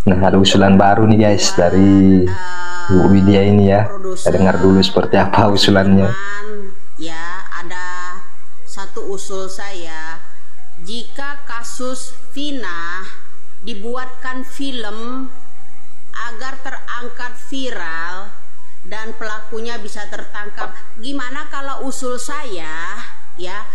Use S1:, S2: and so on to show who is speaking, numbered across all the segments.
S1: Nah, ada usulan baru nih guys dari Bu Widya ini ya. Kita dengar dulu seperti apa usulannya.
S2: Ya, ada satu usul saya. Jika kasus Vina dibuatkan film agar terangkat viral dan pelakunya bisa tertangkap, gimana kalau usul saya ya,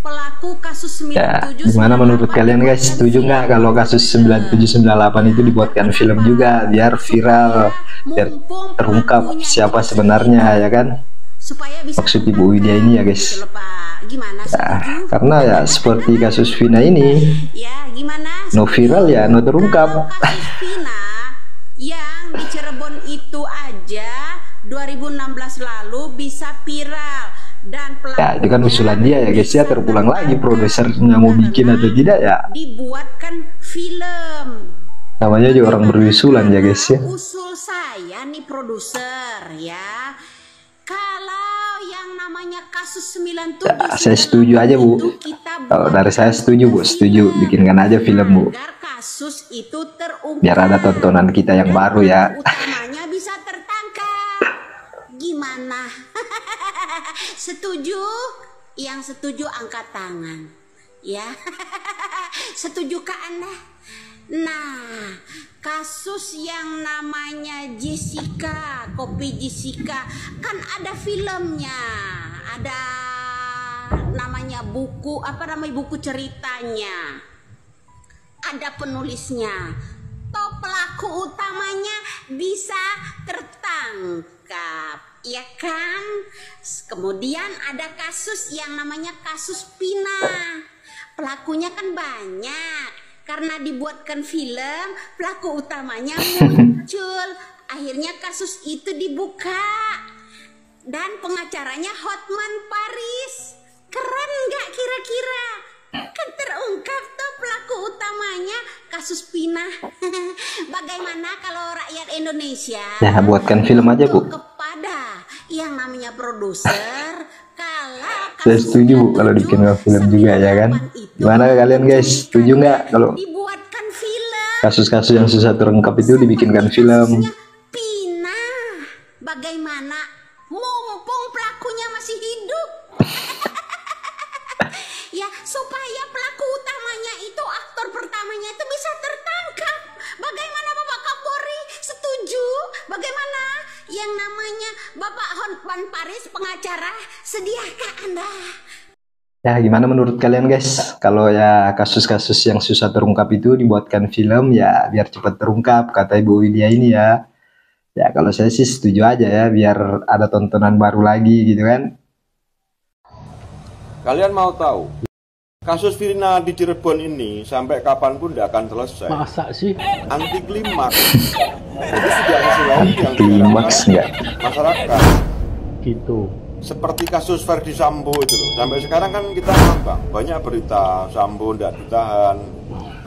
S2: pelaku kasus 97
S1: ya, gimana menurut kalian guys, setuju nggak kalau kasus 9798 itu dibuatkan film juga biar viral, biar terungkap siapa sebenarnya ya kan, maksud Ibu Widya ini ya guys. Ya, karena ya seperti kasus Vina ini, no viral ya no terungkap.
S2: Vina yang di Cirebon itu aja 2016 lalu bisa viral dan
S1: ya itu kan usulan dia ya guys ya, terulang lagi produsernya mau bikin atau tidak ya,
S2: dibuatkan film.
S1: namanya juga orang berusulan ya guys ya.
S2: Usul saya nih produser ya, kalau yang namanya kasus 97
S1: ya, saya setuju aja Bu, kalau dari saya setuju Bu, setuju bikinkan aja film Bu,
S2: kasus itu terungkap,
S1: biar ada tontonan kita yang baru ya,
S2: utamanya bisa tertangkap. Gimana? Setuju? Yang setuju angkat tangan ya. Setujukah Anda? Nah, kasus yang namanya Jessica, Kopi Jessica, kan ada filmnya, ada namanya buku, apa namanya, buku ceritanya, ada penulisnya, toh pelaku utamanya bisa tertangkap, ya kan? Kemudian ada kasus yang namanya kasus Vina, pelakunya kan banyak, karena dibuatkan film pelaku utamanya muncul, akhirnya kasus itu dibuka dan pengacaranya Hotman Paris. Keren nggak kira-kira? Kan terungkap tuh pelaku utamanya kasus Vina. Bagaimana kalau rakyat Indonesia
S1: ya buatkan film aja Bu,
S2: kepada yang namanya produser, kalau
S1: saya setuju Bu kalau bikin film juga ya kan. Gimana kalian guys, setuju nggak kalau
S2: dibuatkan film
S1: kasus-kasus yang susah terungkap itu dibikinkan film?
S2: Vina, bagaimana mumpung pelakunya masih hidup? Ya, supaya pelaku utamanya itu, aktor pertamanya itu bisa tertangkap. Bagaimana Bapak Kapolri setuju? Bagaimana yang namanya Bapak Hotman Paris pengacara, sediakah Anda?
S1: Ya gimana menurut kalian guys, kalau ya kasus-kasus yang susah terungkap itu dibuatkan film ya biar cepat terungkap, kata Ibu Widya ini ya. Ya kalau saya sih setuju aja ya, biar ada tontonan baru lagi gitu kan.
S3: Kalian mau tahu, kasus Vina di Cirebon ini sampai kapanpun tidak akan selesai.
S4: Masa sih?
S3: Anti klimaks. Jadi tidak sesuai yang
S1: Klimaks nggak?
S3: masyarakat.
S4: Gitu.
S3: Seperti kasus Verdi Sambo itu loh. Sampai sekarang kan kita ngambang, banyak berita Sambo tidak ditahan.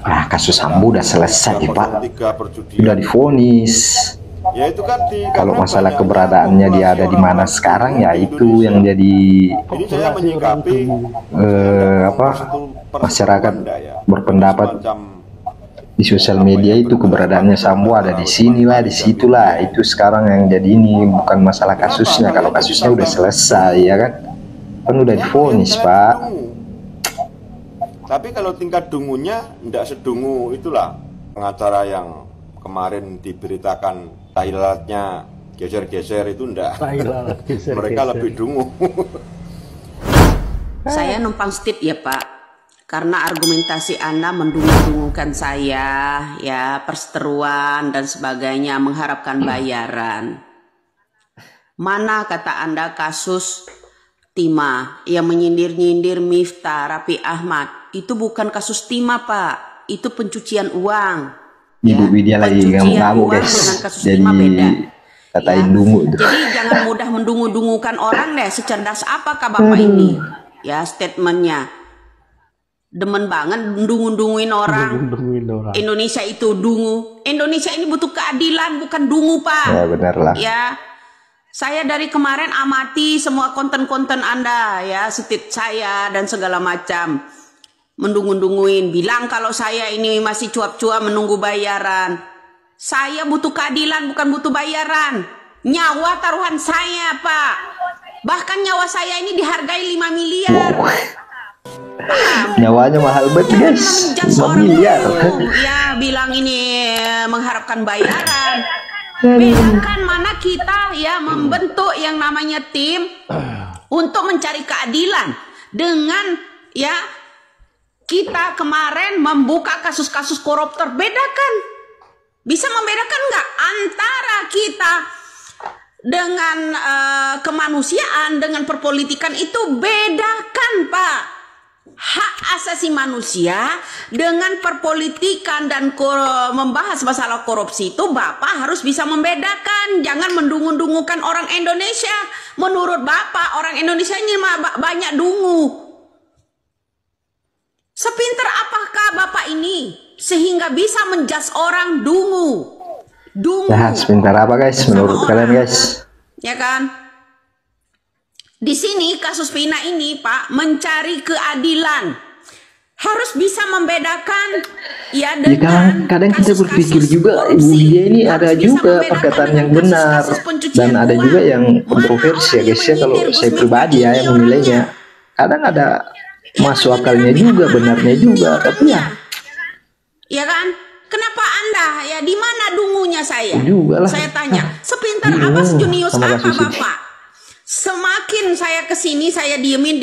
S1: Ah kasus Sambo udah selesai Pak, udah divonis.
S3: Ya itu kan
S1: kalau masalah keberadaannya dia ada di mana sekarang ya itu yang jadi
S3: saya menyikapi
S1: masyarakat berpendapat di sosial media itu keberadaannya Sambo ada di sinilah, di situlah, itu sekarang yang jadi ini bukan masalah kasusnya. Kalau kasusnya udah selesai ya kan udah divonis Pak.
S3: Tapi kalau tingkat dungunya tidak sedungu itulah pengacara yang kemarin diberitakan Thailandnya geser-geser itu enggak. Mereka lebih dungu.
S2: Saya numpang stip ya Pak, karena argumentasi Anda mendungu-dungukan saya ya, perseteruan dan sebagainya, mengharapkan bayaran. Mana kata Anda kasus Timah yang menyindir-nyindir Miftah Rafi Ahmad, itu bukan kasus Timah Pak, itu pencucian uang.
S1: Ibu Widya lagi ngamuk guys, jadi katain dungu.
S2: Jadi jangan mudah mendungu-dungukan orang deh. Secerdas apakah Bapak ini? Ya statementnya demen banget dungu-dunguin orang. Indonesia itu dungu. Indonesia ini butuh keadilan, bukan dungu Pak.
S1: Ya benar lah.
S2: Ya, saya dari kemarin amati semua konten-konten Anda ya, setit saya dan segala macam. Mendungu-dunguin, bilang kalau saya ini masih cuap-cuap menunggu bayaran. Saya butuh keadilan, bukan butuh bayaran. Nyawa taruhan saya, Pak. Bahkan nyawa saya ini dihargai 5 miliar.
S1: Nyawanya mahal banget guys, 5 miliar.
S2: Ya bilang ini mengharapkan bayaran. Bedakan mana kita ya membentuk yang namanya tim untuk mencari keadilan dengan ya kita kemarin membuka kasus-kasus koruptor. Bedakan, bisa membedakan nggak antara kita dengan kemanusiaan dengan perpolitikan? Itu bedakan, Pak. Hak asasi manusia dengan perpolitikan dan membahas masalah korupsi itu Bapak harus bisa membedakan. Jangan mendungu-dungukan orang Indonesia. Menurut Bapak orang Indonesia ini banyak dungu. Sepinter apakah Bapak ini sehingga bisa menjudge orang dungu?
S1: Nah, sepintar apa guys menurut kalian guys?
S2: Ya kan? Di sini kasus Vina ini Pak mencari keadilan, harus bisa membedakan ya dengan
S1: kadang kita berpikir juga Ibu Lydia ini ada juga perkataan yang benar dan ada juga yang kontroversi ya guys ya. Kalau saya pribadi ya yang menilainya kadang ada masuk akalnya juga, benarnya juga, tapi
S2: ya kan, kenapa Anda ya di mana dungunya saya? Saya tanya, sepintar apa, sejunius apa Bapak? Semakin saya kesini saya diemin.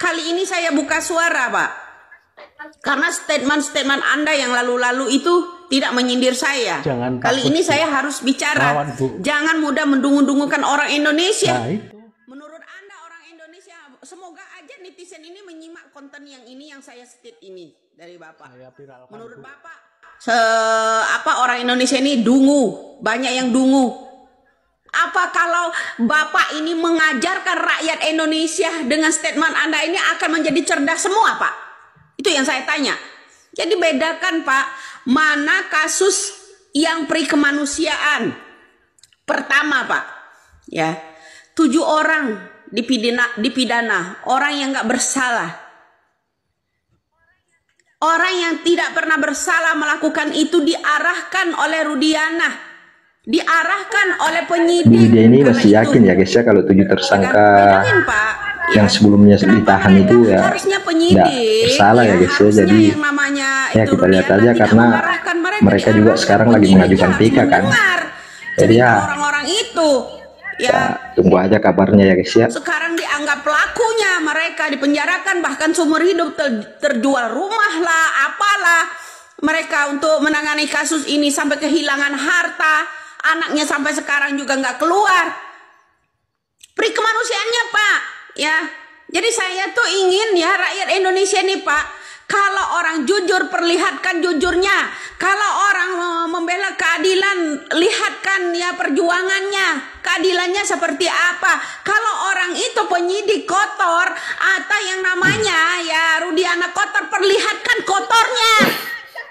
S2: Kali ini saya buka suara, Pak. Karena statement-statement Anda yang lalu-lalu itu tidak menyindir saya. Kali ini saya harus bicara. Jangan mudah mendungu-dungukan orang Indonesia. Menurut Anda orang Indonesia, semoga aja netizen ini menyimak konten yang ini yang saya state ini dari Bapak. Menurut Bapak, orang Indonesia ini dungu, banyak yang dungu. Apa kalau Bapak ini mengajarkan rakyat Indonesia dengan statement Anda ini akan menjadi cerdas semua, Pak? Itu yang saya tanya. Jadi bedakan, Pak, mana kasus yang pri kemanusiaan. Pertama, Pak, ya 7 orang dipidana, orang yang nggak bersalah. Orang yang tidak pernah bersalah melakukan itu diarahkan oleh Rudiana. Diarahkan oleh penyidik.
S1: Dia ini masih yakin ya guys ya kalau 7 tersangka yang sebelumnya ditahan itu ya tidak bersalah ya guys ya. Jadi ya kita lihat aja karena mereka juga sekarang lagi mengajukan PK kan. Jadi ya
S2: orang-orang itu
S1: ya tunggu aja kabarnya ya guys ya.
S2: Sekarang dianggap pelakunya, mereka dipenjarakan bahkan seumur hidup, terjual rumah lah, apalah. Mereka untuk menangani kasus ini sampai kehilangan harta. Anaknya sampai sekarang juga nggak keluar. Pri kemanusiaannya, Pak, ya. Jadi saya tuh ingin ya rakyat Indonesia nih, Pak, kalau orang jujur perlihatkan jujurnya. Kalau orang membela keadilan, lihatkan ya perjuangannya. Keadilannya seperti apa? Kalau orang itu penyidik kotor atau yang namanya ya Rudiana kotor, perlihatkan kotornya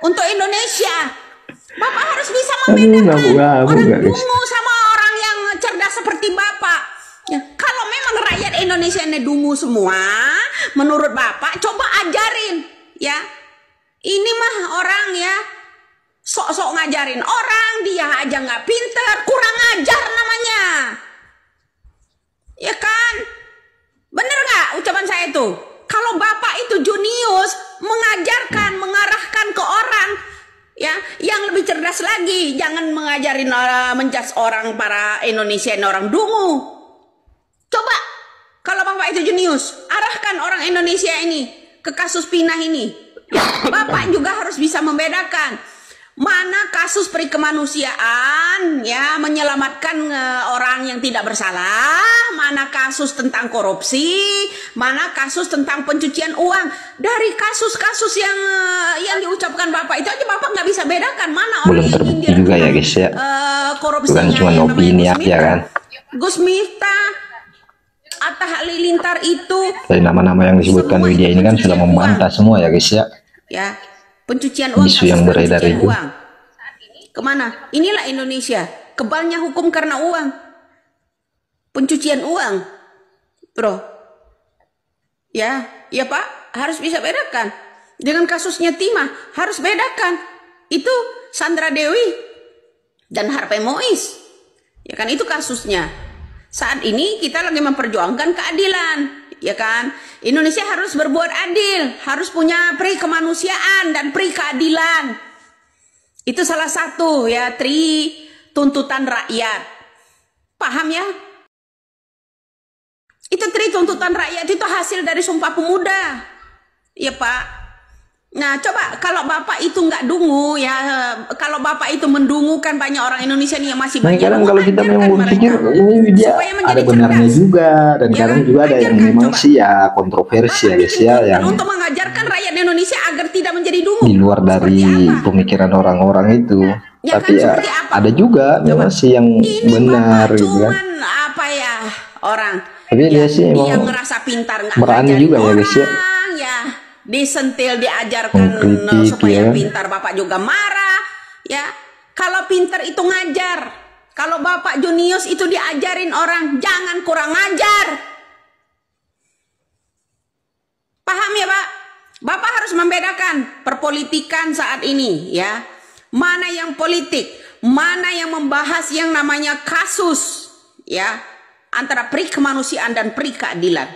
S2: untuk Indonesia. Bapak harus bisa membedakan orang dungu sama orang yang cerdas seperti Bapak. Ya, kalau memang rakyat Indonesia ini dungu semua, menurut Bapak coba ajarin, ya. Ini mah orang ya sok-sok ngajarin orang, dia aja nggak pinter, kurang ajar namanya. Ya kan? Bener nggak ucapan saya itu? Kalau Bapak itu junius, mengajarkan, mengarahkan ke orang, ya, yang lebih cerdas lagi, jangan mengajarin menjudge orang para Indonesia ini orang dungu. Coba kalau Bapak itu jenius, arahkan orang Indonesia ini ke kasus Pinah ini. Ya, Bapak juga harus bisa membedakan mana kasus pri kemanusiaan ya menyelamatkan orang yang tidak bersalah, mana kasus tentang korupsi, mana kasus tentang pencucian uang. Dari kasus-kasus yang diucapkan Bapak itu aja Bapak nggak bisa bedakan mana orang
S1: belum terbukti juga ya guys ya. Bukan cuma opini aja kan.
S2: Gus Miftah, Atta Halilintar itu
S1: dari nama-nama yang disebutkan Widya ini kan sudah membantah semua ya guys ya.
S2: Ya. Pencucian uang,
S1: isu yang beredar itu
S2: uang. Kemana? Inilah Indonesia, kebalnya hukum karena uang. Pencucian uang, bro. Ya Pak, harus bisa bedakan. Dengan kasusnya Timah, harus bedakan. Itu Sandra Dewi dan Harvey Mois. Ya kan, itu kasusnya. Saat ini kita lagi memperjuangkan keadilan, ya kan? Indonesia harus berbuat adil, harus punya pri kemanusiaan dan pri keadilan. Itu salah satu ya tri tuntutan rakyat. Paham ya? Itu tri tuntutan rakyat, itu hasil dari Sumpah Pemuda. Ya Pak. Nah coba kalau Bapak itu nggak dungu ya, kalau Bapak itu mendungukan banyak orang Indonesia nih yang masih banyak.
S1: Kadang kalau kita memang berpikir ini dia ada benarnya juga, dan ya, kadang juga ada yang memang sih ya kontroversi ya guys ya, yang
S2: untuk mengajarkan rakyat Indonesia agar tidak menjadi dungu
S1: di luar dari pemikiran orang-orang itu. Ya, tapi kan, ya ada juga memang sih yang benar gitu kan.
S2: Apa ya orang?
S1: Tapi dia sih emang
S2: ngerasa pintar,
S1: berani juga ya guys ya.
S2: Disentil, diajarkan supaya pintar, Bapak juga marah ya. Kalau pintar itu ngajar, kalau Bapak junius itu diajarin orang, jangan kurang ngajar. Paham ya Pak? Bapak harus membedakan perpolitikan saat ini ya, mana yang politik, mana yang membahas yang namanya kasus ya, antara pri kemanusiaan dan pri keadilan.